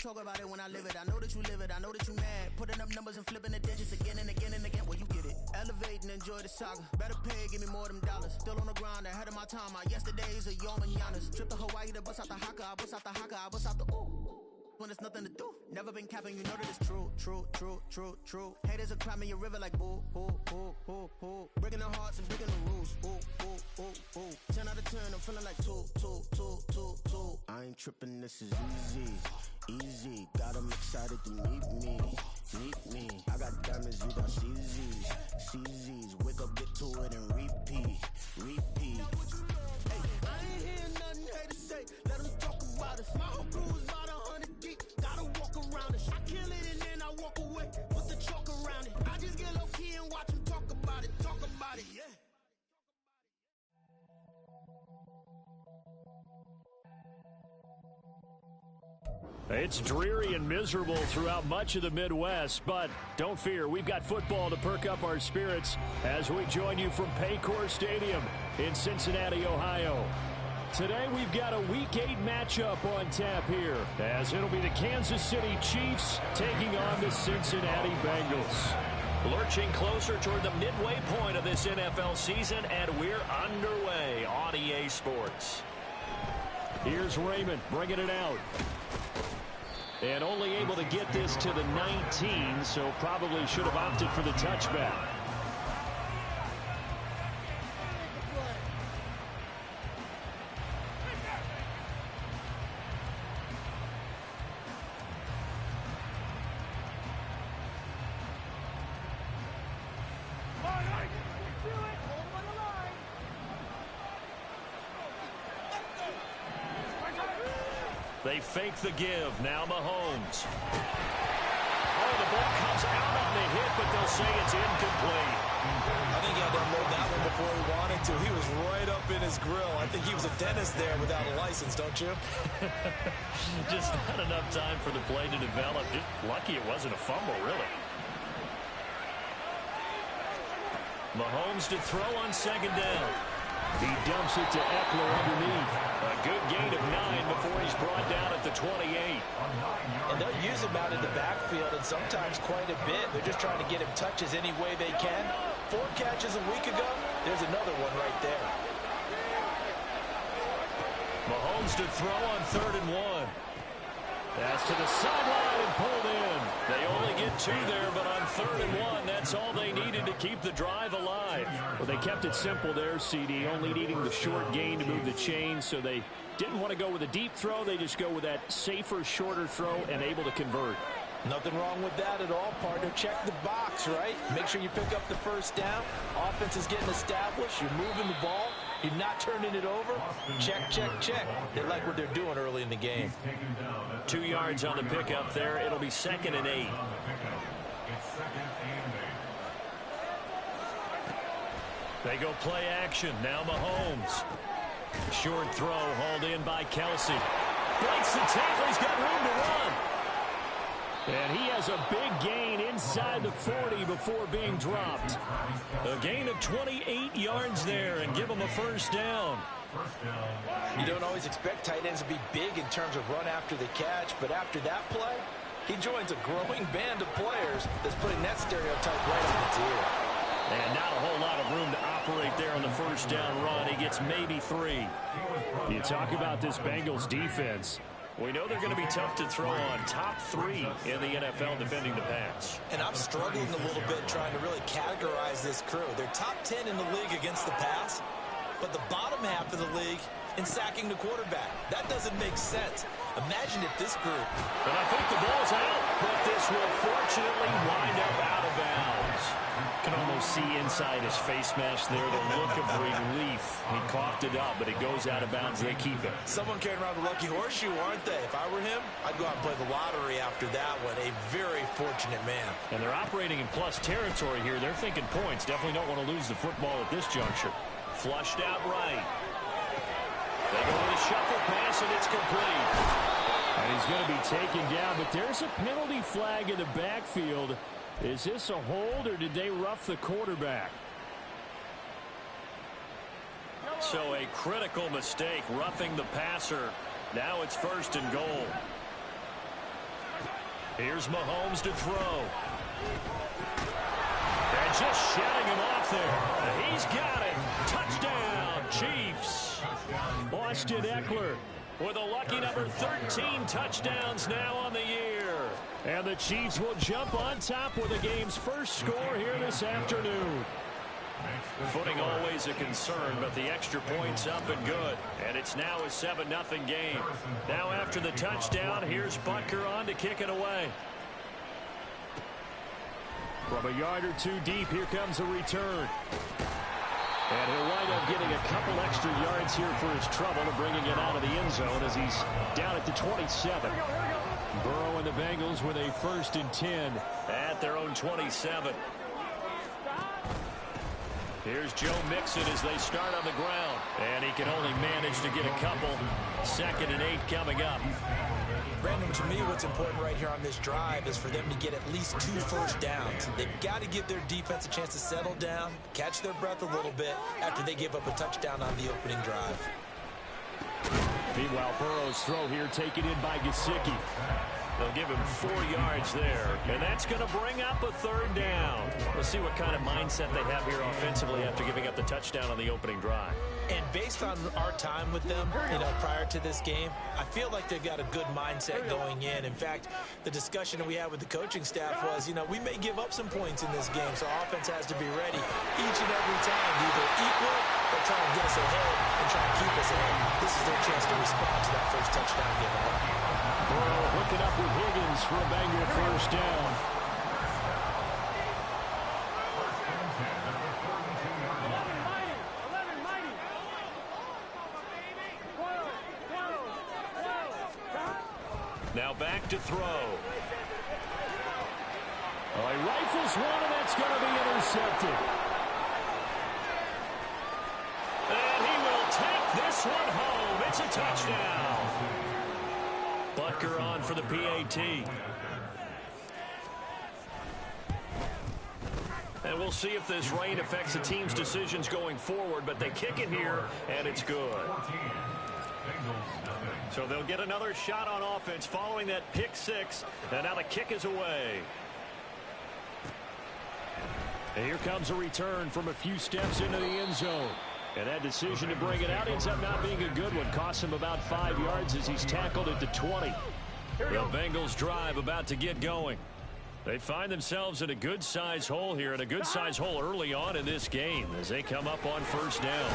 talk about it when I live it. I know that you live it, I know that you mad. Putting up numbers and flipping the digits again and again and again. Well, you get it. Elevate and enjoy the saga. Better pay, give me more than dollars. Still on the grind, ahead of my time. My yesterdays are your mananas. Trip to Hawaii to bust out the haka. I bust out the haka, I bust out the ooh. When there's nothing to do. Never been capping, you know that it's true, true, true, true, true. Haters are climbing your river like boo, boo, boo, boo, boo. Breaking their hearts and breaking the rules. Ooh, ooh, ooh, ooh. 10 out of 10, I'm feeling like 2, 2, 2, 2, 2. I ain't tripping, this is easy, easy. Got 'em excited to meet me, meet me. I got diamonds, you got CZs, CZs. Wake up, get to it and repeat, repeat. Hey, I ain't hearing nothing haters say. Let them talk about us. My whole crew is about 100 deep. Gotta walk around us. I kill it and then I walk away. Put the chalk around it. I just get low key and watch them talk about it. Talk about it, yeah. It's dreary and miserable throughout much of the Midwest, but don't fear, we've got football to perk up our spirits as we join you from Paycor Stadium in Cincinnati, Ohio. Today we've got a Week 8 matchup on tap here, as it'll be the Kansas City Chiefs taking on the Cincinnati Bengals. Lurching closer toward the midway point of this NFL season, and we're underway on EA Sports. Here's Raymond bringing it out. And only able to get this to the 19, so probably should have opted for the touchback. They fake the give. Now Mahomes. Oh, the ball comes out on the hit, but they'll say it's incomplete. I think he had to unload that one before he wanted to. He was right up in his grill. I think he was a dentist there without a license, don't you? Just not enough time for the play to develop. Just lucky it wasn't a fumble, really. Mahomes to throw on second down. He dumps it to Eckler underneath. A good gain of 9 before he's brought down at the 28. And they'll use him out in the backfield, and sometimes quite a bit. They're just trying to get him touches any way they can. 4 catches a week ago. There's another one right there. Mahomes to throw on 3rd and 1. That's to the sideline and pulled in. They only get 2 there, but on 3rd and 1, that's all they needed to keep the drive alive. Well, they kept it simple there, CD, only needing the short gain to move the chains, so they didn't want to go with a deep throw. They just go with that safer, shorter throw and able to convert. Nothing wrong with that at all, partner. Check the box, right? Make sure you pick up the first down. Offense is getting established. You're moving the ball. You're not turning it over. Check, check, check. They like what they're doing early in the game. 2 yards on the pickup there. It'll be 2nd and 8. They go play action. Now Mahomes. Short throw hauled in by Kelsey. Breaks the tackle. He's got room to run. And he has a big gain inside the 40 before being dropped. A gain of 28 yards there and give him a first down. You don't always expect tight ends to be big in terms of run after the catch, but after that play, he joins a growing band of players that's putting that stereotype right on its ear. And not a whole lot of room to operate there on the first down run. He gets maybe 3. You talk about this Bengals defense. We know they're going to be tough to throw on. Top 3 in the NFL defending the pass. And I'm struggling a little bit trying to really categorize this crew. They're top 10 in the league against the pass, but the bottom half of the league in sacking the quarterback. That doesn't make sense. Imagine if this group... And I think the ball's out, but this will fortunately wind up out of bounds. You can almost see inside his face mask there the look of relief. He coughed it up, but it goes out of bounds. They keep it. Someone carrying around the lucky horseshoe, aren't they? If I were him, I'd go out and play the lottery after that one. A very fortunate man. And they're operating in plus territory here. They're thinking points. Definitely don't want to lose the football at this juncture. Flushed out right. They go with a shuffle pass, and it's complete. And he's going to be taken down, but there's a penalty flag in the backfield. Is this a hold, or did they rough the quarterback? So a critical mistake, roughing the passer. Now it's 1st and goal. Here's Mahomes to throw. And just shutting him off there. He's got it. Touchdown, Chiefs. Austin Eckler with a lucky number 13 touchdowns now on the year. And the Chiefs will jump on top with the game's first score here this afternoon. Footing always a concern, but the extra point's up and good. And it's now a 7-0 game. Now after the touchdown, here's Butker on to kick it away. From a yard or two deep, here comes a return. And he'll wind up getting a couple extra yards here for his trouble and bringing it out of the end zone as he's down at the 27. Burrow and the Bengals with a 1st and 10 at their own 27. Here's Joe Mixon as they start on the ground. And he can only manage to get a couple. 2nd and 8 coming up. Brandon, to me, what's important right here on this drive is for them to get at least 2 first downs. They've got to give their defense a chance to settle down, catch their breath a little bit after they give up a touchdown on the opening drive. Meanwhile, Burrow's throw here taken in by Gesicki. They'll give him 4 yards there, and that's going to bring up a 3rd down. We'll see what kind of mindset they have here offensively after giving up the touchdown on the opening drive. And based on our time with them, prior to this game, I feel like they've got a good mindset going in. In fact, the discussion that we had with the coaching staff was, we may give up some points in this game, so offense has to be ready each and every time to either equal or try and get us ahead and try and keep us ahead. This is their chance to respond to that first touchdown given up. Burrow hooking up with Higgins for a Bengal 1st down. Now back to throw. Oh, he rifles one, and that's going to be intercepted. And he will take this one home. It's a touchdown. Butker on for the PAT. And we'll see if this rain affects the team's decisions going forward, but they kick it here, and it's good. So they'll get another shot on offense following that pick 6, and now the kick is away. And here comes a return from a few steps into the end zone. And that decision to bring it out ends up not being a good one. Costs him about 5 yards as he's tackled at the 20. The Bengals drive about to get going. They find themselves in a good-sized hole here, and a good-sized hole early on in this game as they come up on 1st down.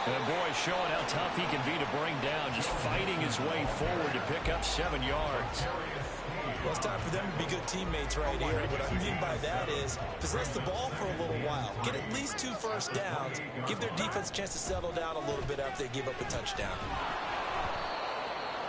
And boy, showing how tough he can be to bring down, just fighting his way forward to pick up 7 yards. Well, it's time for them to be good teammates right here. What I mean by that is possess the ball for a little while. Get at least 2 first downs. Give their defense a chance to settle down a little bit after they give up a touchdown.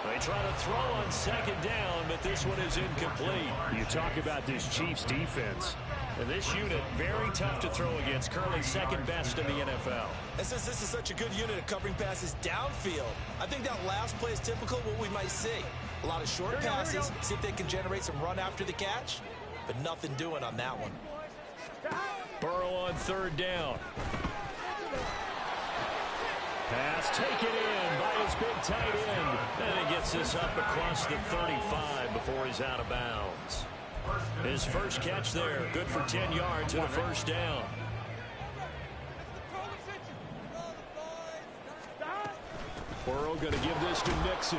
They try to throw on 2nd down, but this one is incomplete. You talk about this Chiefs defense. And this unit, very tough to throw against. Currently 2nd best in the NFL. And since this is such a good unit of covering passes downfield, I think that last play is typical of what we might see. A lot of short passes, see if they can generate some run after the catch, but nothing doing on that one. Burrow on 3rd down. Pass taken in by his big tight end. And he gets this up across the 35 before he's out of bounds. His first catch there, good for 10 yards and a 1st down. Burrow going to give this to Mixon.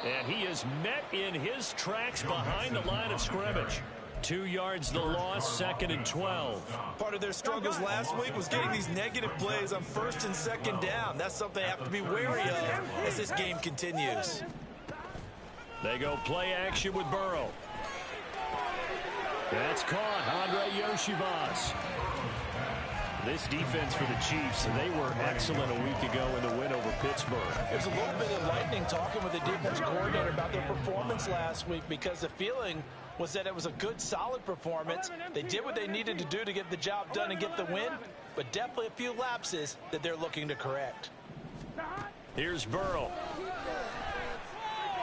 And he is met in his tracks behind the line of scrimmage. 2 yards the loss, 2nd and 12. Part of their struggles last week was getting these negative plays on 1st and 2nd down. That's something they have to be wary of as this game continues. They go play action with Burrow. That's caught. Andre Yoshivas. This defense for the Chiefs, they were excellent a week ago in the win over Pittsburgh. There's a little bit of lightning talking with the defense coordinator about their performance last week because the feeling was that it was a good, solid performance. They did what they needed to do to get the job done and get the win, but definitely a few lapses that they're looking to correct. Here's Burrow.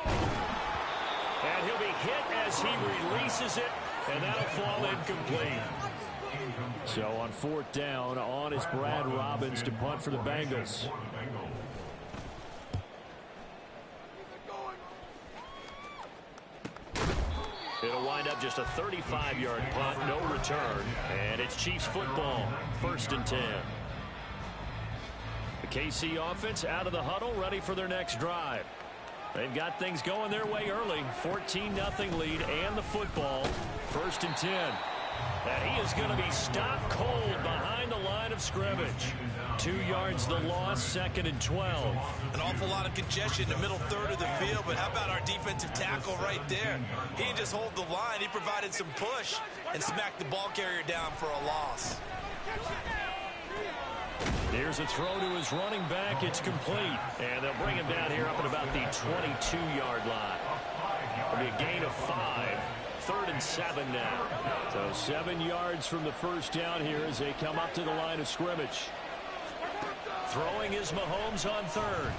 And he'll be hit as he releases it, and that'll fall incomplete. So on 4th down, on is Brad Robbins to punt for the Bengals. have just a 35-yard punt, no return, and it's Chiefs football, 1st and 10. The KC offense out of the huddle, ready for their next drive. They've got things going their way early. 14-0 lead and the football. 1st and 10. And he is going to be stopped cold behind the line of scrimmage. 2 yards the loss, 2nd and 12. An awful lot of congestion in the middle third of the field, but how about our defensive tackle right there? He didn't just hold the line. He provided some push and smacked the ball carrier down for a loss. Here's a throw to his running back. It's complete. And they'll bring him down here up at about the 22-yard line. It'll be a gain of 5. 3rd and 7 now. So 7 yards from the first down here as they come up to the line of scrimmage. Throwing is Mahomes on 3rd.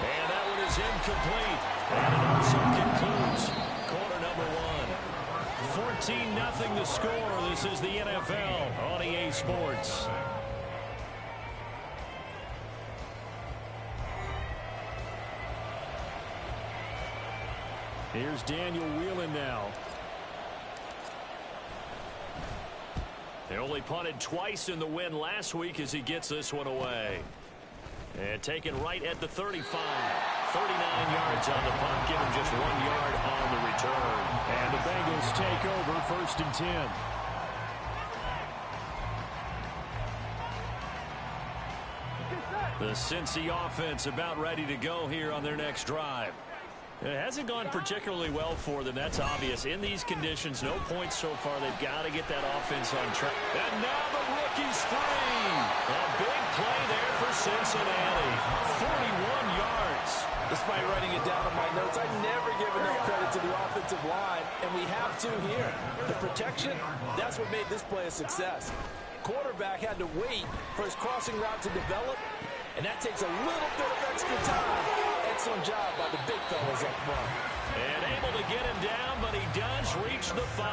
And that one is incomplete. And it also concludes quarter number 1. 14-0 the score. This is the NFL on EA Sports. Here's Daniel Whelan now. They only punted twice in the win last week as he gets this one away. And taken right at the 35. 39 yards on the punt, give him just 1 yard on the return. And the Bengals take over 1st and 10. The Cincy offense about ready to go here on their next drive. It hasn't gone particularly well for them. That's obvious. In these conditions, no points so far. They've got to get that offense on track. And now the rookie's free. A big play there for Cincinnati. 41 yards. Despite writing it down on my notes, I never give enough credit to the offensive line, and we have to here. The protection, that's what made this play a success. Quarterback had to wait for his crossing route to develop, and that takes a little bit of extra time. Excellent job by the big fellas up front. And able to get him down, but he does reach the 5.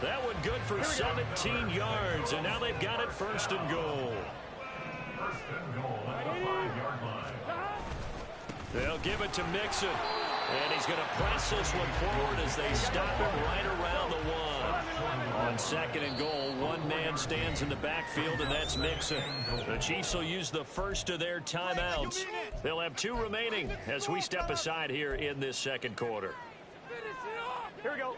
That one good for 17 yards, and now they've got it 1st and goal. 1st and goal at the 5-yard line. They'll give it to Mixon, and he's going to press this one forward as they stop him right around the 1. On 2nd and goal, one man stands in the backfield, and that's Mixon. The Chiefs will use the first of their timeouts. They'll have 2 remaining as we step aside here in this 2nd quarter. Here we go.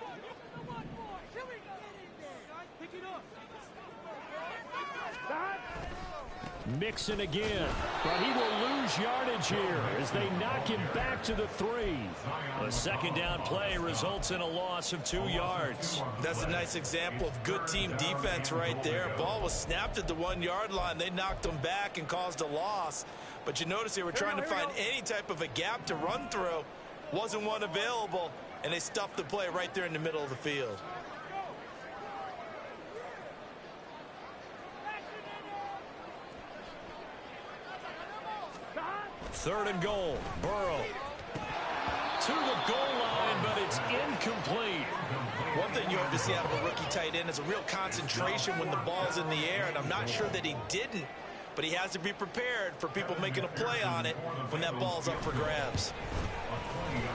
Mixon again, but he will lose yardage here as they knock him back to the 3. A 2nd down play results in a loss of 2 yards. That's a nice example of good team defense right there. Ball was snapped at the 1-yard line. They knocked him back and caused a loss. But you notice they were trying to find any type of a gap to run through. Wasn't one available, and they stuffed the play right there in the middle of the field. 3rd and goal. Burrow to the goal line, but it's incomplete. One thing you have to see out of a rookie tight end is a real concentration when the ball's in the air, and I'm not sure that he didn't, but he has to be prepared for people making a play on it when that ball's up for grabs.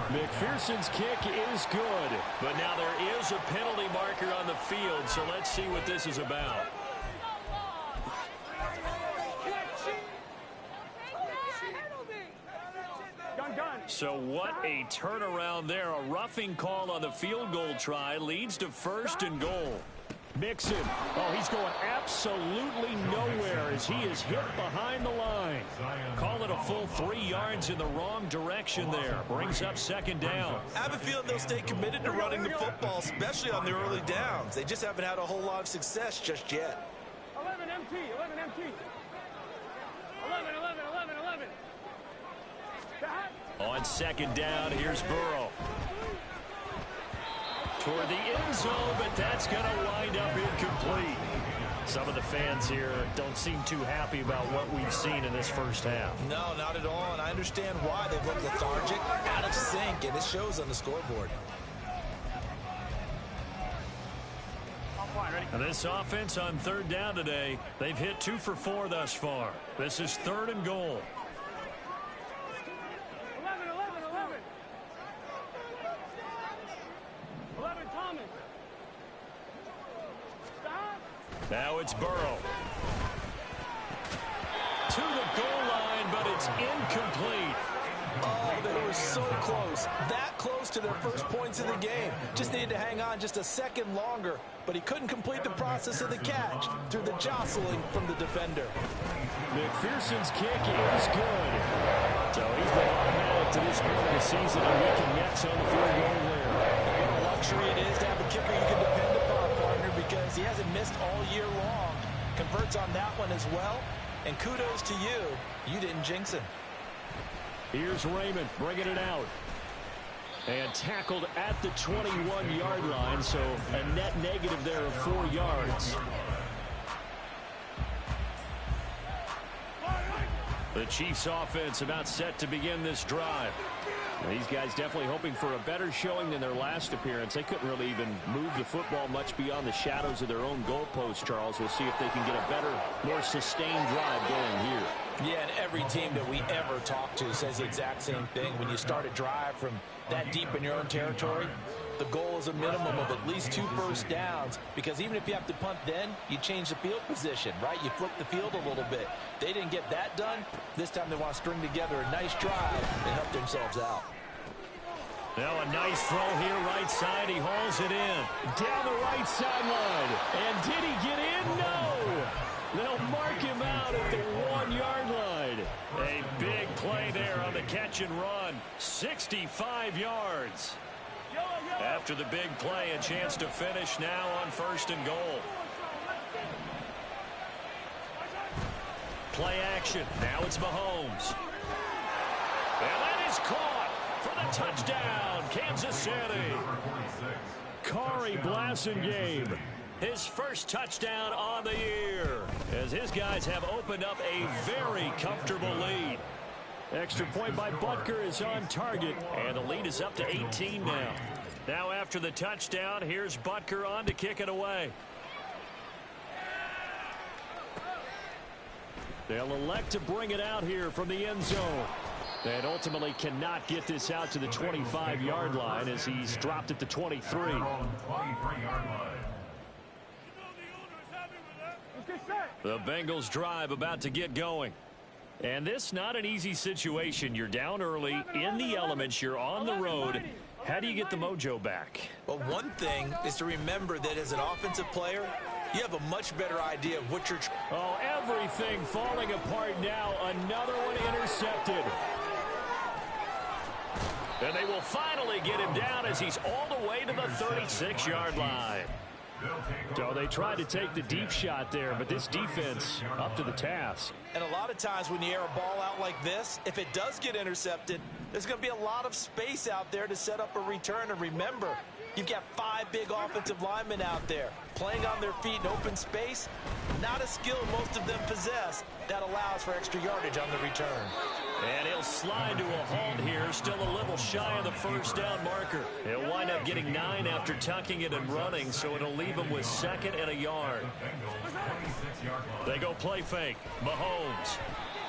McPherson's kick is good, but now there is a penalty marker on the field, so let's see what this is about. So what a turnaround there. A roughing call on the field goal try leads to 1st and goal. Mixon. Oh, he's going absolutely nowhere as he is hit behind the line. Call it a full 3 yards in the wrong direction there. Brings up 2nd down. I have a feeling they'll stay committed to running the football, especially on the early downs. They just haven't had a whole lot of success just yet. 11 MT, 11 MT. 11, 11, 11, 11. On 2nd down, here's Burrow. Toward the end zone, but that's going to wind up incomplete. Some of the fans here don't seem too happy about what we've seen in this first half. No, not at all, and I understand why. They've looked lethargic, out of sync, and it shows on the scoreboard. And this offense on 3rd down today, they've hit 2 for 4 thus far. This is 3rd and goal. 11, 11, 11. Now it's Burrow. To the goal line, but it's incomplete. Oh, they were so close. That close to their first points of the game. Just needed to hang on just a second longer, but he couldn't complete the process of the catch through the jostling from the defender. McPherson's kick is good. So he's been automatic to this point of the season, and we can Nets on the field goal there. What a luxury it is to have a kicker you can depend upon, partner, because he hasn't missed all year long. Converts on that one as well, and kudos to you. You didn't jinx him. Here's Raymond bringing it out. And tackled at the 21-yard line, so a net negative there of 4 yards. The Chiefs offense about set to begin this drive. These guys definitely hoping for a better showing than their last appearance. They couldn't really even move the football much beyond the shadows of their own goalpost, Charles. We'll see if they can get a better, more sustained drive going here. Yeah, and every team that we ever talk to says the exact same thing. When you start a drive from that deep in your own territory, the goal is a minimum of at least 2 first downs, because even if you have to punt then, you change the field position, right? You flip the field a little bit. They didn't get that done. This time they want to string together a nice drive and help themselves out. Now a nice throw here right side. He hauls it in. Down the right sideline. And did he get in? No. They'll mark him out at the 1-yard line. A big play there on the catch and run. 65 yards. After the big play, a chance to finish now on 1st and goal. Play action. Now it's Mahomes. And that is caught for the touchdown, Kansas City. Corey Blasingame. His first touchdown on the year, as his guys have opened up a very comfortable lead. Extra point by Butker is on target. And the lead is up to 18 now. Now after the touchdown, here's Butker on to kick it away. They'll elect to bring it out here from the end zone. And ultimately cannot get this out to the 25-yard line as he's dropped at the 23. The Bengals drive about to get going. And this not an easy situation. You're down early, in the elements, you're on the road. How do you get the mojo back? Well, one thing is to remember that as an offensive player, you have a much better idea of what you're... Oh, everything falling apart now. Another one intercepted. And they will finally get him down as he's all the way to the 36-yard line. So they tried to take the deep shot there, but this defense up to the task. And a lot of times when you air a ball out like this, if it does get intercepted, there's going to be a lot of space out there to set up a return. And remember, you've got 5 big offensive linemen out there playing on their feet in open space. Not a skill most of them possess that allows for extra yardage on the return. And he'll slide to a halt here, still a little shy of the first down marker. He'll wind up getting 9 after tucking it and running, so it'll leave him with 2nd and a yard. They go play fake. Mahomes.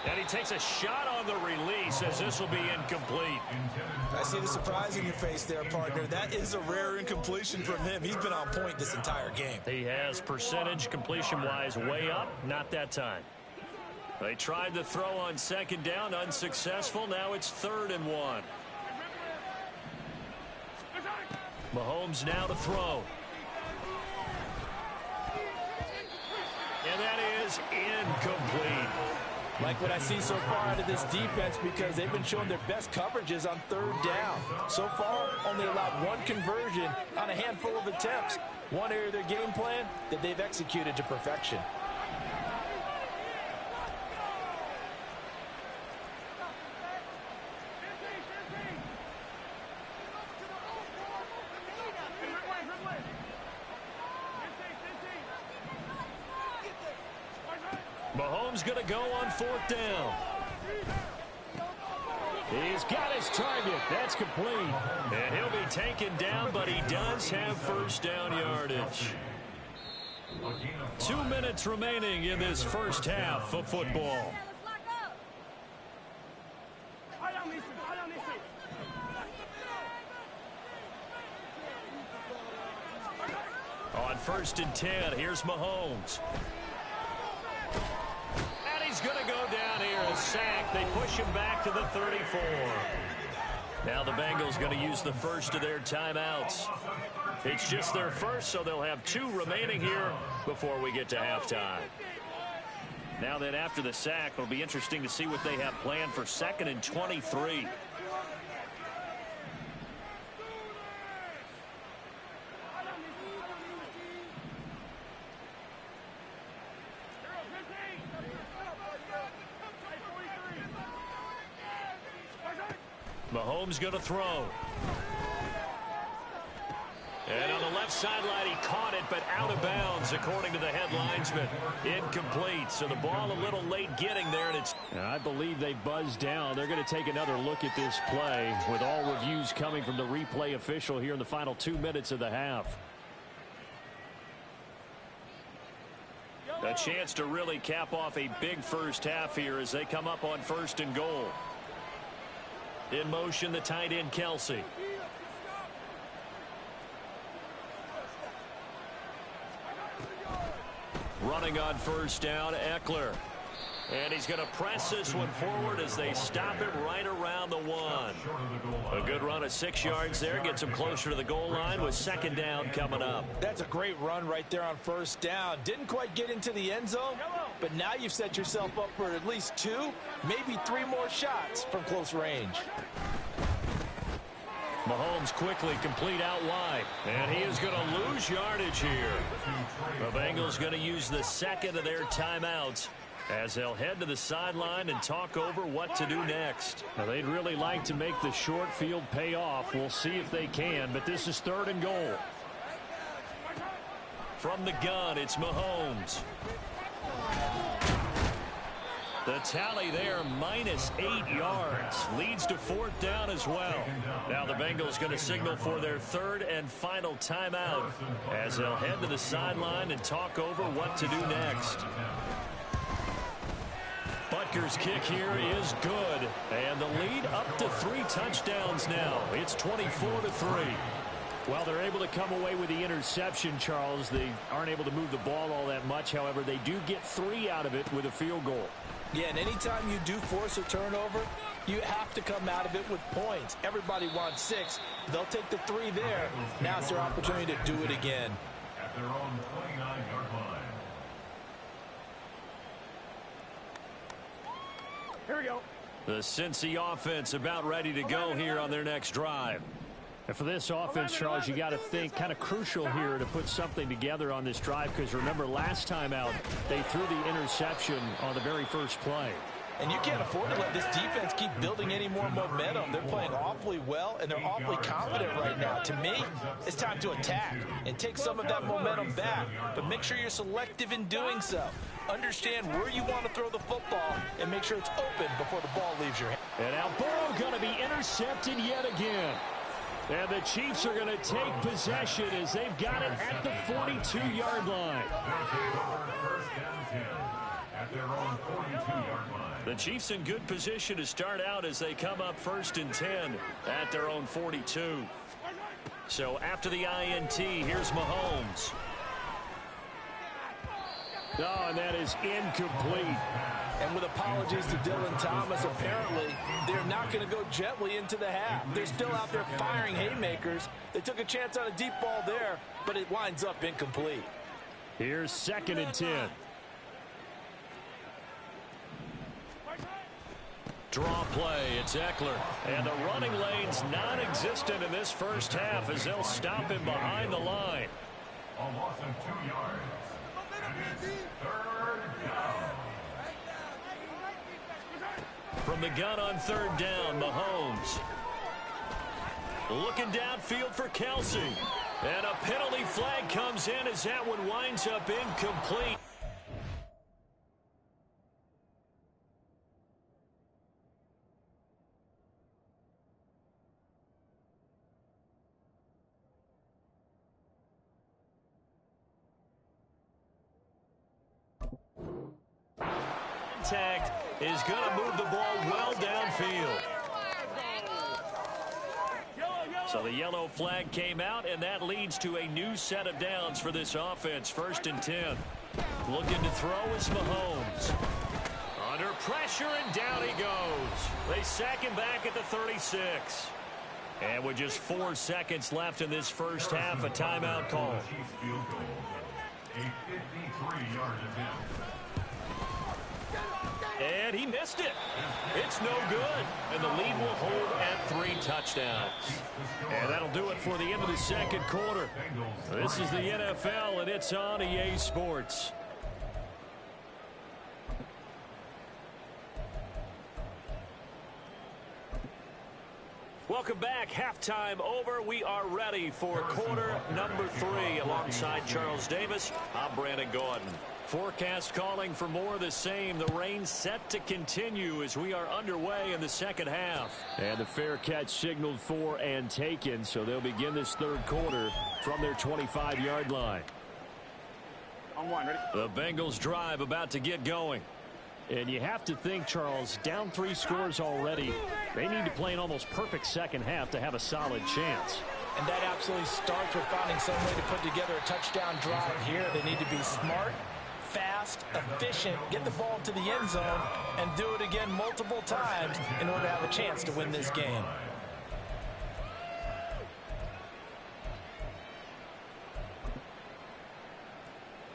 And he takes a shot on the release as this will be incomplete. I see the surprise in your face there, partner. That is a rare incompletion from him. He's been on point this entire game. He has percentage completion-wise way up. Not that time. They tried the throw on 2nd down, unsuccessful. Now it's 3rd and 1. Mahomes now to throw. And that is incomplete. Like what I see so far out of this defense, because they've been showing their best coverages on 3rd down. So far, only allowed 1 conversion on a handful of attempts. One area of their game plan that they've executed to perfection. Mahomes going to go on 4th down. He's got his target. That's complete. And he'll be taken down, but he does have first down yardage. 2 minutes remaining in this first half of football. On 1st and 10, here's Mahomes. And he's going to go down here. A sack. They push him back to the 34. Now the Bengals going to use the first of their timeouts. It's just their first, so they'll have 2 remaining here before we get to halftime. Now then, after the sack, it'll be interesting to see what they have planned for 2nd and 23. Mahomes going to throw. And on the left sideline, he caught it, but out of bounds, according to the head linesman. Incomplete. So the ball a little late getting there, and it's... And I believe they buzzed down. They're going to take another look at this play, with all reviews coming from the replay official here in the final 2 minutes of the half. A chance to really cap off a big first half here as they come up on 1st and goal. In motion, the tight end, Kelsey. Running on 1st down, Eckler. And he's going to press this one forward as they stop him right around the 1. A good run of 6 yards there. Gets him closer to the goal line with 2nd down coming up. That's a great run right there on 1st down. Didn't quite get into the end zone, but now you've set yourself up for at least 2, maybe 3 more shots from close range. Mahomes quickly complete out wide. And he is going to lose yardage here. The Bengals going to use the 2nd of their timeouts as they'll head to the sideline and talk over what to do next. Now, they'd really like to make the short field pay off. We'll see if they can, but this is 3rd and goal. From the gun, it's Mahomes. The tally there, -8 yards. Leads to 4th down as well. Now the Bengals going to signal for their 3rd and final timeout as they'll head to the sideline and talk over what to do next. Butker's kick here is good. And the lead up to 3 touchdowns now. It's 24-3. Well, they're able to come away with the interception, Charles. They aren't able to move the ball all that much. However, they do get 3 out of it with a field goal. Yeah, and anytime you do force a turnover, you have to come out of it with points. Everybody wants 6. They'll take the 3 there. Now it's their opportunity to do it again. At their own 29-yard line. Here we go. The Cincy offense about ready to go here on their next drive. And for this offense, Charles, you got to think kind of crucial here to put something together on this drive, because remember last time out they threw the interception on the very first play. And you can't afford to let this defense keep building any more momentum. They're playing awfully well, and they're awfully confident right now. To me, it's time to attack and take some of that momentum back, but make sure you're selective in doing so. Understand where you want to throw the football and make sure it's open before the ball leaves your hand. And now Burrow going to be intercepted yet again. And the Chiefs are going to take possession as they've got it at the 42-yard line. At their own 42-yard line. The Chiefs in good position to start out as they come up 1st and 10 at their own 42. So after the INT, here's Mahomes. Oh, and that is incomplete. And with apologies to Dylan Thomas, apparently they're not going to go gently into the half. They're still out there firing haymakers. They took a chance on a deep ball there, but it winds up incomplete. Here's 2nd and 10. Draw play, it's Eckler. And the running lane's non-existent in this first half as they'll stop him behind the line. A loss of 2 yards. And it's 3rd down. From the gun on 3rd down, Mahomes. Looking downfield for Kelsey. And a penalty flag comes in as that one winds up incomplete. Contact is going to move the ball well downfield. So the yellow flag came out, and that leads to a new set of downs for this offense. 1st and 10. Looking to throw is Mahomes. Under pressure, and down he goes. They sack him back at the 36. And with just 4 seconds left in this first half, a timeout call. A 53-yard attempt. And he missed it. It's no good. And the lead will hold at 3 touchdowns. And that'll do it for the end of the second quarter. This is the NFL, and it's on EA Sports. Welcome back. Halftime over. We are ready for quarter number 3. Alongside Charles Davis, I'm Brandon Gordon. Forecast calling for more of the same. The rain set to continue as we are underway in the second half. And the fair catch signaled for and taken, so they'll begin this third quarter from their 25-yard line. On 1, ready? The Bengals drive about to get going. And you have to think, Charles, down 3 scores already. They need to play an almost perfect second half to have a solid chance. And that absolutely starts with finding some way to put together a touchdown drive here. They need to be smart, fast, efficient, get the ball to the end zone, and do it again multiple times in order to have a chance to win this game.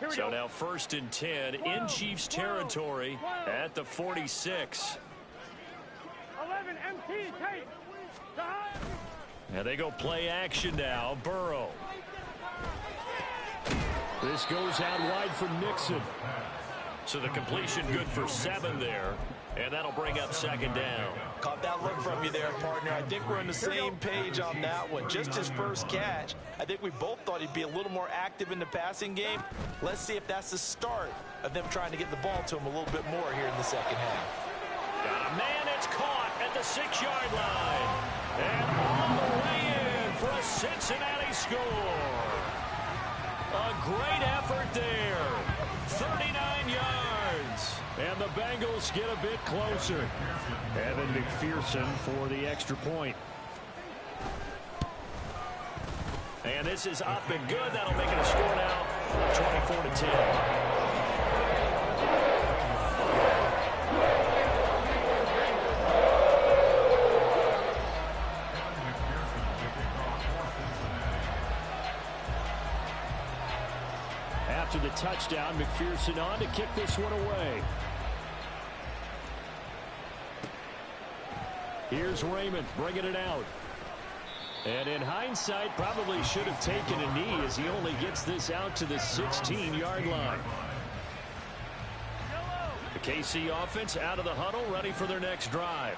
So now 1st and 10 in Chiefs territory at the 46. 11, MT, tight. And they go play action now. Burrow. This goes out wide for Nixon. So the completion good for 7 there. And that'll bring up 2nd down. Caught that look from you there, partner. I think we're on the same page on that one. Just his first catch. I think we both thought he'd be a little more active in the passing game. Let's see if that's the start of them trying to get the ball to him a little bit more here in the second half. Got a man, it's caught at the 6-yard line. And all the way in for a Cincinnati score. A great effort there. 39 yards. And the Bengals get a bit closer. Evan McPherson for the extra point. And this is up and good. That'll make it a score now, 24-10. After the touchdown, McPherson on to kick this one away. Here's Raymond bringing it out. And in hindsight, probably should have taken a knee as he only gets this out to the 16-yard line. The KC offense out of the huddle, ready for their next drive.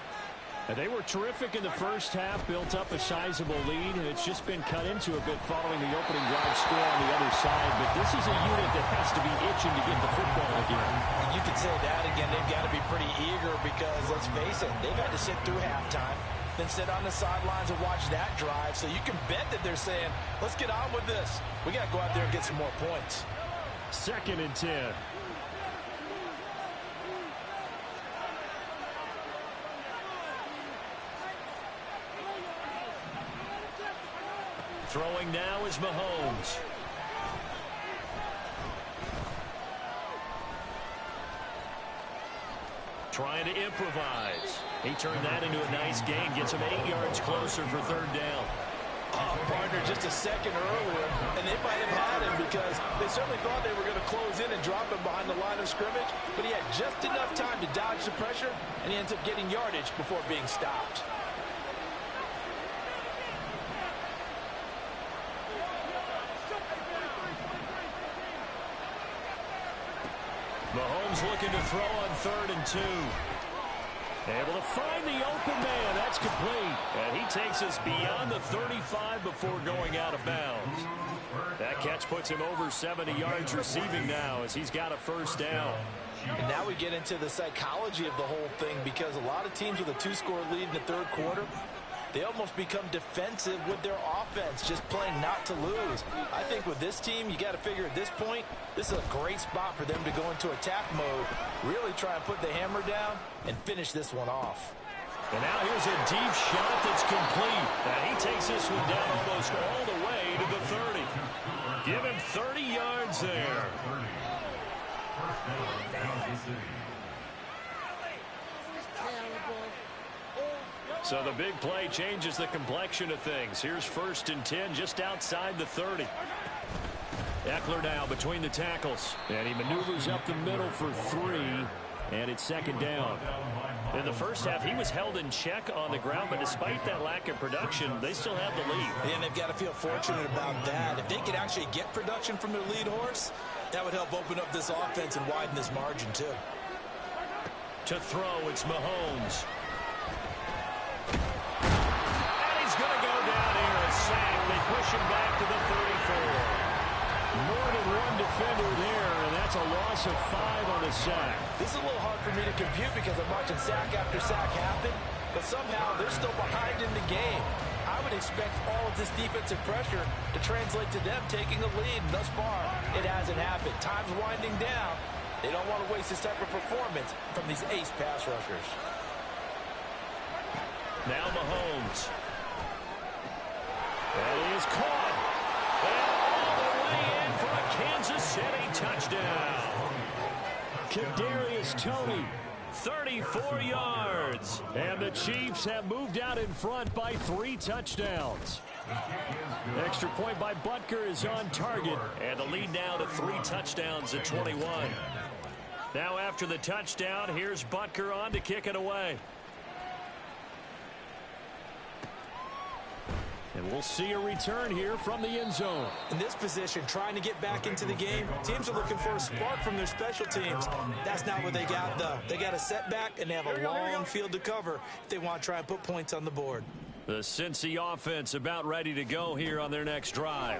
And they were terrific in the first half, built up a sizable lead, and it's just been cut into a bit following the opening drive score on the other side. But this is a unit that has to be itching to get the football again. You could say that again. They've got to be pretty eager because, let's face it, they've had to sit through halftime, then sit on the sidelines and watch that drive. So you can bet that they're saying, let's get on with this. We got to go out there and get some more points. 2nd and 10. Throwing now is Mahomes. Trying to improvise. He turned that into a nice gain. Gets him 8 yards closer for 3rd down. Oh, partner, just a second earlier, and they might have had him because they certainly thought they were going to close in and drop him behind the line of scrimmage, but he had just enough time to dodge the pressure, and he ends up getting yardage before being stopped. Mahomes looking to throw on 3rd and 2. Able to find the open man. That's complete. And he takes us beyond the 35 before going out of bounds. That catch puts him over 70 yards receiving now as he's got a 1st down. And now we get into the psychology of the whole thing because a lot of teams with a 2-score lead in the 3rd quarter, they almost become defensive with their offense, just playing not to lose. I think with this team, you got to figure at this point, this is a great spot for them to go into attack mode, really try and put the hammer down and finish this one off. And now here's a deep shot that's complete. And he takes this one down almost all the way to the 30. Give him 30 yards there. So the big play changes the complexion of things. Here's 1st and 10 just outside the 30. Eckler now between the tackles. And he maneuvers up the middle for 3. And it's 2nd down. In the first half, he was held in check on the ground, but despite that lack of production, they still have the lead. And they've got to feel fortunate about that. If they could actually get production from their lead horse, that would help open up this offense and widen this margin, too. To throw, it's Mahomes. And he's going to go down here, a sack. They push him back to the 34. More than one defender there, and that's a loss of 5 on the sack. This is a little hard for me to compute because I'm watching sack after sack happen, but somehow they're still behind in the game. I would expect all of this defensive pressure to translate to them taking a lead. Thus far, it hasn't happened. Time's winding down. They don't want to waste this type of performance from these ace pass rushers. Now Mahomes. And he is caught. And all the way in for a Kansas City touchdown. Kadarius Toney, 34 yards. and the Chiefs have moved out in front by 3 touchdowns. Extra point by Butker is on target. And the lead now to 3 touchdowns at 21. Now after the touchdown, here's Butker on to kick it away. And we'll see a return here from the end zone. In this position, trying to get back into the game, teams are looking for a spark from their special teams. That's not what they got, though. They got a setback, and they have a long field to cover if they want to try and put points on the board. The Cincy offense about ready to go here on their next drive.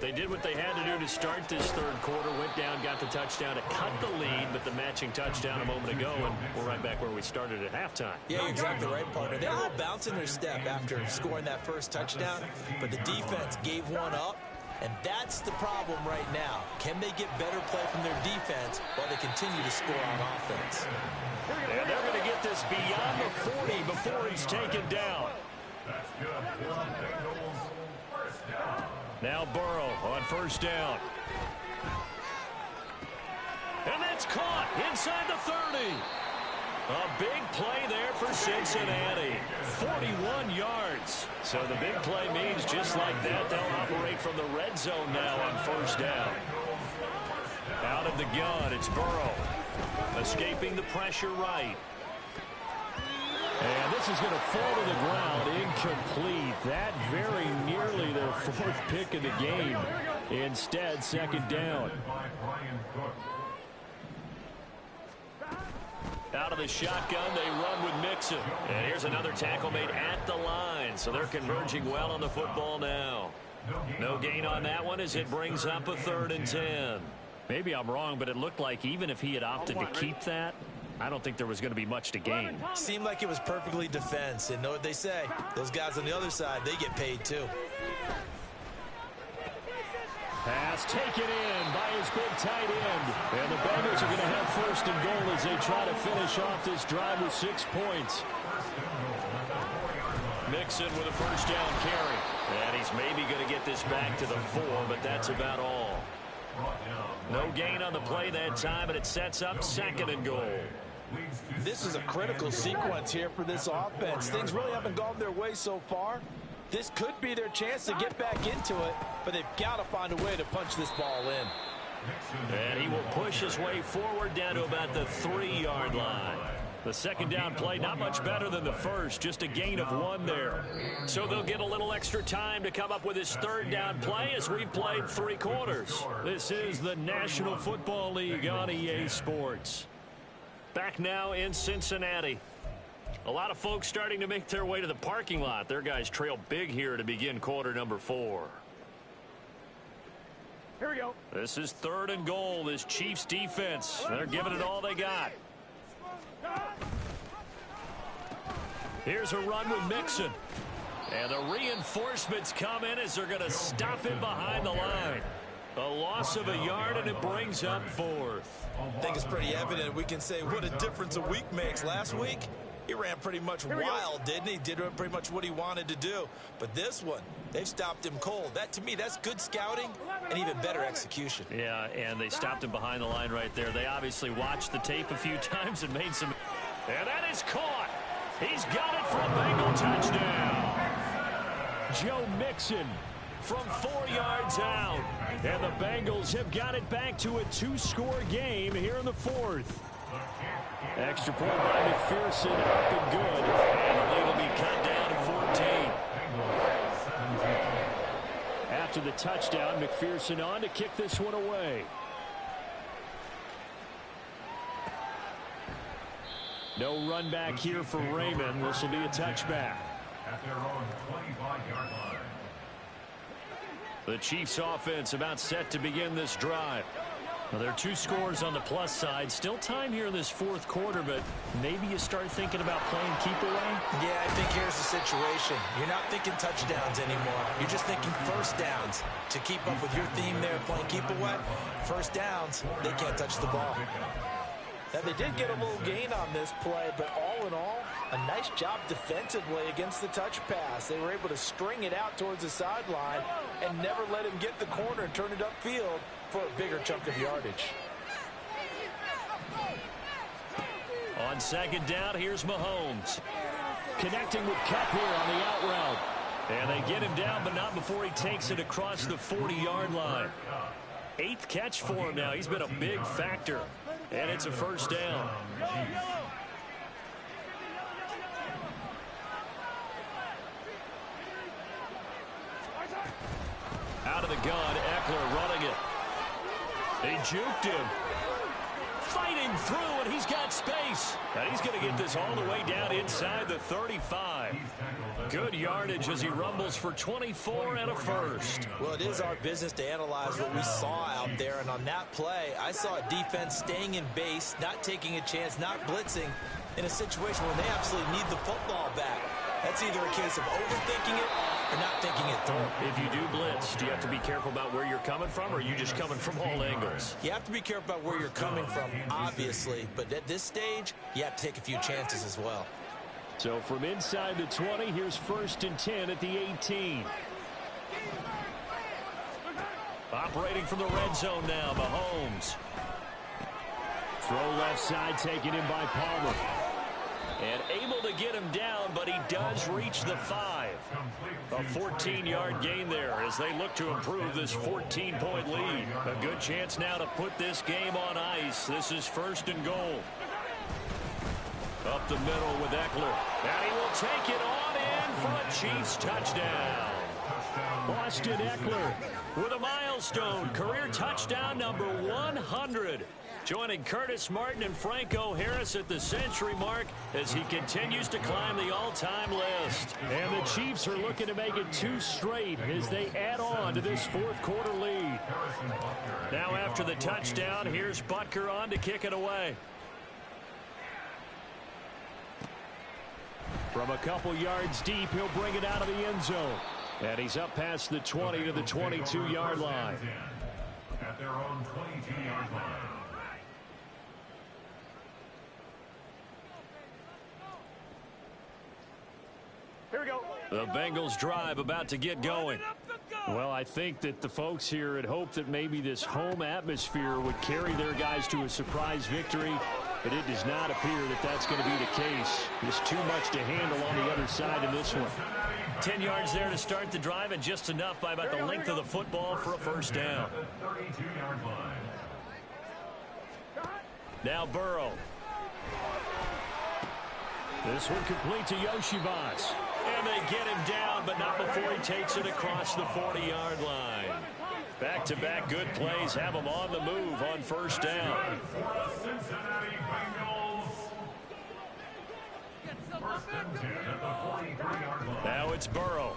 They did what they had to do to start this 3rd quarter, went down, got the touchdown to cut the lead, but the matching touchdown a moment ago, and we're right back where we started at halftime. Yeah, you're exactly right, partner. They're a little bouncing their step after scoring that first touchdown, but the defense gave one up, and that's the problem right now. Can they get better play from their defense while they continue to score on offense? And they're going to get this beyond the 40 before he's taken down. That's good for the Bengals. 1st down. Now Burrow on 1st down. And that's caught inside the 30. A big play there for Cincinnati. 41 yards. So the big play means just like that, they'll operate from the red zone now on 1st down. Out of the gun, it's Burrow. Escaping the pressure right. And this is going to fall to the ground incomplete. That very nearly their 4th pick of the game. Instead, 2nd down. Out of the shotgun, they run with Mixon. And here's another tackle made at the line. So they're converging well on the football now. No gain on that one as it brings up a 3rd and 10. Maybe I'm wrong, but it looked like even if he had opted to keep that, I don't think there was going to be much to gain. Seemed like it was perfectly defense. And know what they say? Those guys on the other side, they get paid too. Pass taken in by his big tight end. And the Bengals are going to have 1st and goal as they try to finish off this drive with 6 points. Mixon with a 1st down carry. And he's maybe going to get this back to the 4, but that's about all. No gain on the play that time, and it sets up 2nd and goal. This is a critical sequence here for this offense. Things really haven't gone their way so far. This could be their chance to get back into it, but they've got to find a way to punch this ball in. And he will push his way forward down to about the 3-yard line. The 2nd down play, not much better than the first, just a gain of 1 there. So they'll get a little extra time to come up with his 3rd down play as we've played 3 quarters. This is the National Football League on EA Sports. Back now in Cincinnati. A lot of folks starting to make their way to the parking lot. Their guys trail big here to begin quarter number 4. Here we go. This is 3rd and goal. This Chiefs defense, they're giving it all they got. Here's a run with Mixon. And the reinforcements come in as they're going to stop him behind the line. A loss of a yard, and it brings up 4th. I think it's pretty evident. We can say what a difference a week makes. Last week, He ran pretty much wild, didn't he? Did pretty much what he wanted to do. But this one, they've stopped him cold. That, to me, that's good scouting and even better execution. Yeah, and they stopped him behind the line right there. They obviously watched the tape a few times and made some... And that is caught. He's got it for a Bengal touchdown. Joe Mixon from 4 yards out. And the Bengals have got it back to a 2-score game here in the 4th. Extra point by McPherson, up and good. And the lead will be cut down to 14. After the touchdown, McPherson on to kick this one away. No run back here for Raymond. This will be a touchback. At their own 25-yard line. The Chiefs offense about set to begin this drive. Well, there are 2 scores on the plus side. Still time here in this 4th quarter, but maybe you start thinking about playing keep away? Yeah, I think here's the situation. You're not thinking touchdowns anymore. You're just thinking first downs. To keep up with your theme there, playing keep away, first downs, they can't touch the ball. Now, they did get a little gain on this play, but all in all, a nice job defensively against the touch pass. They were able to string it out towards the sideline and never let him get the corner and turn it upfield for a bigger chunk of yardage. On second down, here's Mahomes. Connecting with Kupp here on the out route. And they get him down, but not before he takes it across the 40-yard line. 8th catch for him now. He's been a big factor. And it's a first down. Out of the gun, Eckler running it. They juked him. Fighting through, and he's got space. And he's going to get this all the way down inside the 35. Good yardage as he rumbles for 24 and a first. Well, it is our business to analyze what we saw out there. And on that play, I saw a defense staying in base, not taking a chance, not blitzing in a situation where they absolutely need the football back. That's either a case of overthinking it or not thinking it through. If you do blitz, do you have to be careful about where you're coming from, or are you just coming from all angles? You have to be careful about where you're coming from, obviously. But at this stage, you have to take a few chances as well. So from inside the 20, here's 1st and 10 at the 18. Operating from the red zone now, Mahomes. Throw left side taken in by Palmer. And able to get him down, but he does reach the 5. A 14-yard gain there as they look to improve this 14-point lead. A good chance now to put this game on ice. This is 1st and goal. Up the middle with Eckler. And he will take it on in for a Chiefs touchdown. Austin Eckler with a milestone career touchdown number 100. Joining Curtis Martin and Franco Harris at the century mark as he continues to climb the all-time list. And the Chiefs are looking to make it 2 straight as they add on to this 4th quarter lead. Now after the touchdown, here's Butker on to kick it away. From a couple yards deep, he'll bring it out of the end zone. And he's up past the 20 to the 22-yard line. At their own 22-yard line. Here we go. The Bengals drive about to get going. Well, I think that the folks here had hoped that maybe this home atmosphere would carry their guys to a surprise victory, but it does not appear that that's going to be the case. There's too much to handle on the other side in this one. 10 yards there to start the drive, and just enough by about the length of the football for a first down. Now Burrow. This one complete to Yoshivas. And they get him down, but not before he takes it across the 40-yard line. Back-to-back good plays have him on the move on first down. Now it's Burrow.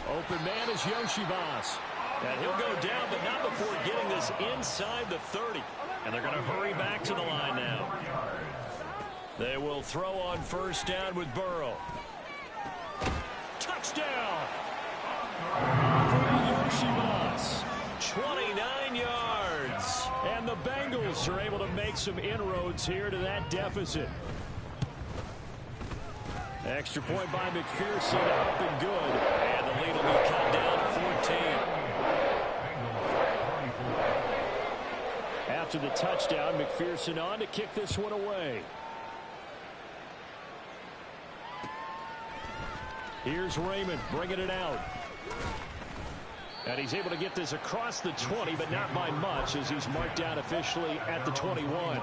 Open man is Yoshivas. And he'll go down, but not before getting this inside the 30. And they're going to hurry back to the line now. They will throw on first down with Burrow. Touchdown! Yoshivas, 29 yards. And the Bengals Chiefs are able to make some inroads here to that deficit. Extra point by McPherson, up and good. And the lead will be cut down to 14. After the touchdown, McPherson on to kick this one away. Here's Raymond bringing it out. And he's able to get this across the 20, but not by much as he's marked down officially at the 21.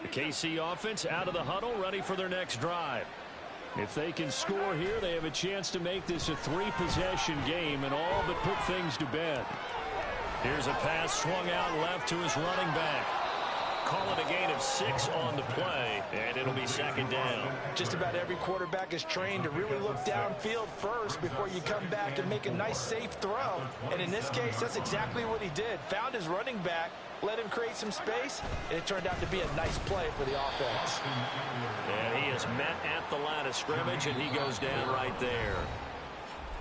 The KC offense out of the huddle, ready for their next drive. If they can score here, they have a chance to make this a 3-possession game and all but put things to bed. Here's a pass swung out left to his running back. Call it a gain of 6 on the play, and it'll be second down. Just about every quarterback is trained to really look downfield first before you come back and make a nice, safe throw. And in this case, that's exactly what he did. Found his running back, let him create some space, and it turned out to be a nice play for the offense. And he is met at the line of scrimmage, and he goes down right there.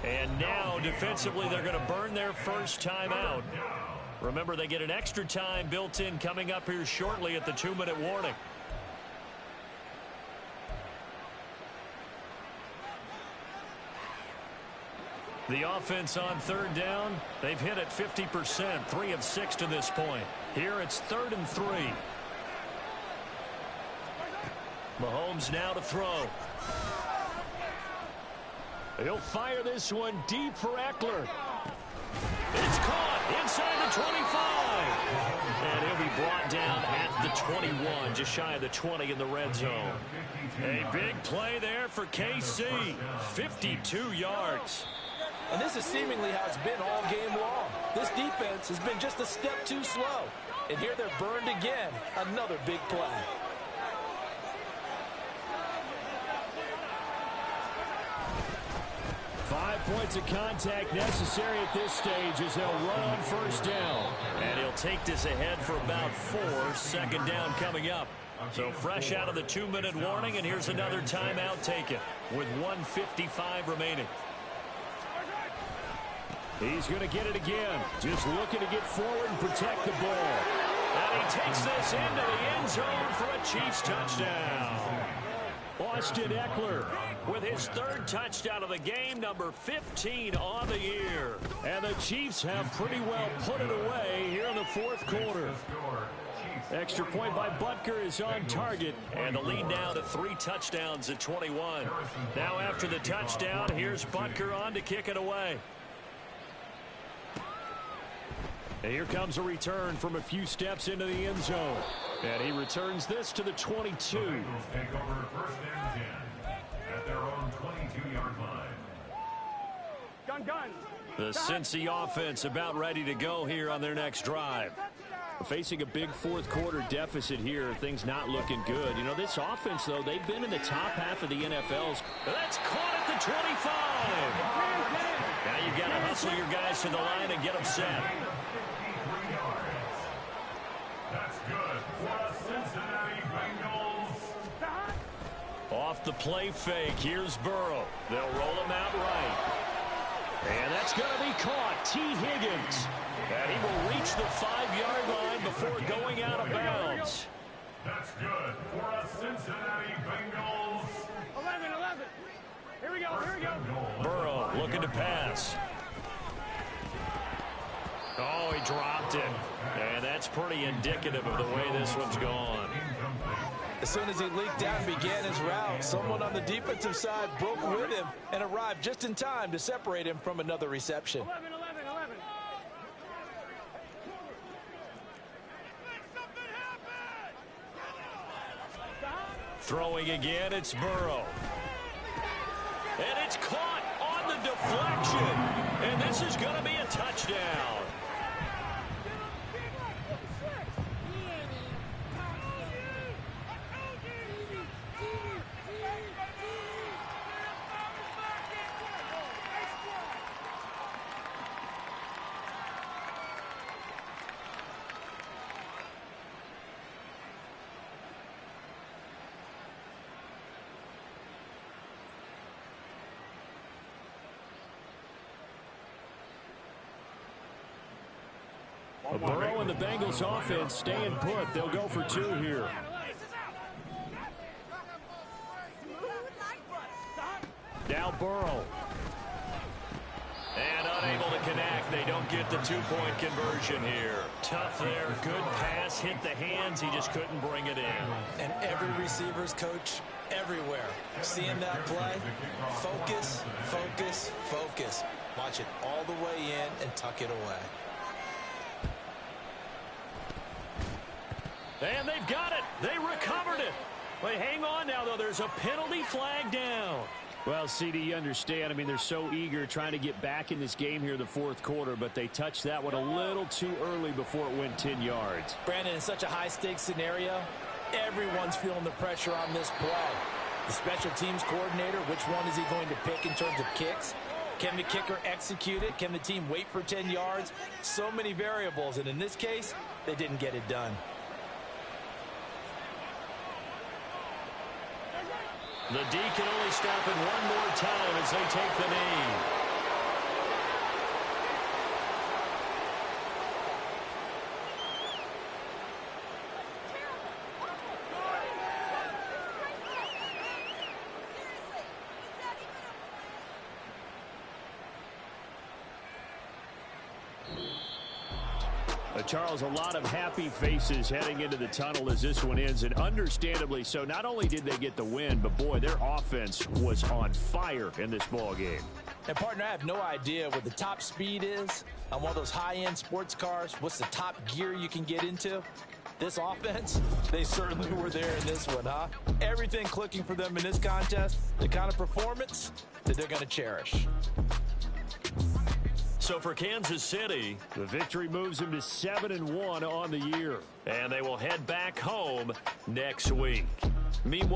And now, defensively, they're going to burn their first timeout. Remember, they get an extra time built in coming up here shortly at the 2-minute warning. The offense on third down, they've hit it 50%, 3 of 6 to this point. Here it's 3rd and 3. Mahomes now to throw. He'll fire this one deep for Eckler. It's caught inside the 25. And he'll be brought down at the 21, just shy of the 20 in the red zone. A big play there for KC, 52 yards. And this is seemingly how it's been all game long. This defense has been just a step too slow. And here they're burned again. Another big play. Five points of contact necessary at this stage as they'll run on first down. And he'll take this ahead for about 4. Second down coming up. So fresh out of the 2-minute warning, and here's another timeout taken with 1:55 remaining. He's going to get it again. Just looking to get forward and protect the ball. And he takes this into the end zone for a Chiefs touchdown. Austin Eckler with his 3rd touchdown of the game, number 15 on the year. And the Chiefs have pretty well put it away here in the 4th quarter. Extra point by Butker is on target. And the lead now to 3 touchdowns at 21. Now after the touchdown, here's Butker on to kick it away. And here comes a return from a few steps into the end zone. And he returns this to the 22. Bengals take over 1st and 10 at their own 22-yard line. Gun. The Cincy offense about ready to go here on their next drive. Facing a big 4th quarter deficit here, things not looking good. You know, this offense, though, they've been in the top half of the NFL's. That's caught at the 25. Now you've got to hustle your guys to the line and get them set. That's good for the Cincinnati Bengals. Off the play fake, here's Burrow. They'll roll him out right. And that's going to be caught. T. Higgins. And he will reach the 5-yard line before going out of bounds. That's good for the Cincinnati Bengals. 11. Here we go. Burrow looking to pass. Oh, he dropped it. And that's pretty indicative of the way this one's gone. As soon as he leaked out and began his route, someone on the defensive side broke with him and arrived just in time to separate him from another reception. 11. Throwing again, it's Burrow. And it's caught on the deflection. And this is going to be a touchdown. Burrow and the Bengals offense staying put. They'll go for 2 here. Now Burrow. And unable to connect. They don't get the 2-point conversion here. Tough there. Good pass. Hit the hands. He just couldn't bring it in. And every receiver's coach everywhere. Seeing that play, focus, focus, focus. Watch it all the way in and tuck it away. And they've got it. They recovered it. But hang on now, though. There's a penalty flag down. Well, CD, you understand. I mean, they're so eager trying to get back in this game here in the fourth quarter, but they touched that one a little too early before it went 10 yards. Brandon, in such a high-stakes scenario, everyone's feeling the pressure on this play. The special teams coordinator, which one is he going to pick in terms of kicks? Can the kicker execute it? Can the team wait for 10 yards? So many variables, and in this case, they didn't get it done. The D can only stop it one more time as they take the knee. Charles, a lot of happy faces heading into the tunnel as this one ends, and understandably so. Not only did they get the win, but boy, their offense was on fire in this ball game. And partner, I have no idea what the top speed is on one of those high-end sports cars. What's the top gear you can get into? This offense, they certainly were there in this one, huh? Everything clicking for them in this contest, the kind of performance that they're going to cherish. So for Kansas City, the victory moves them to 7-1 on the year. And they will head back home next week. Meanwhile,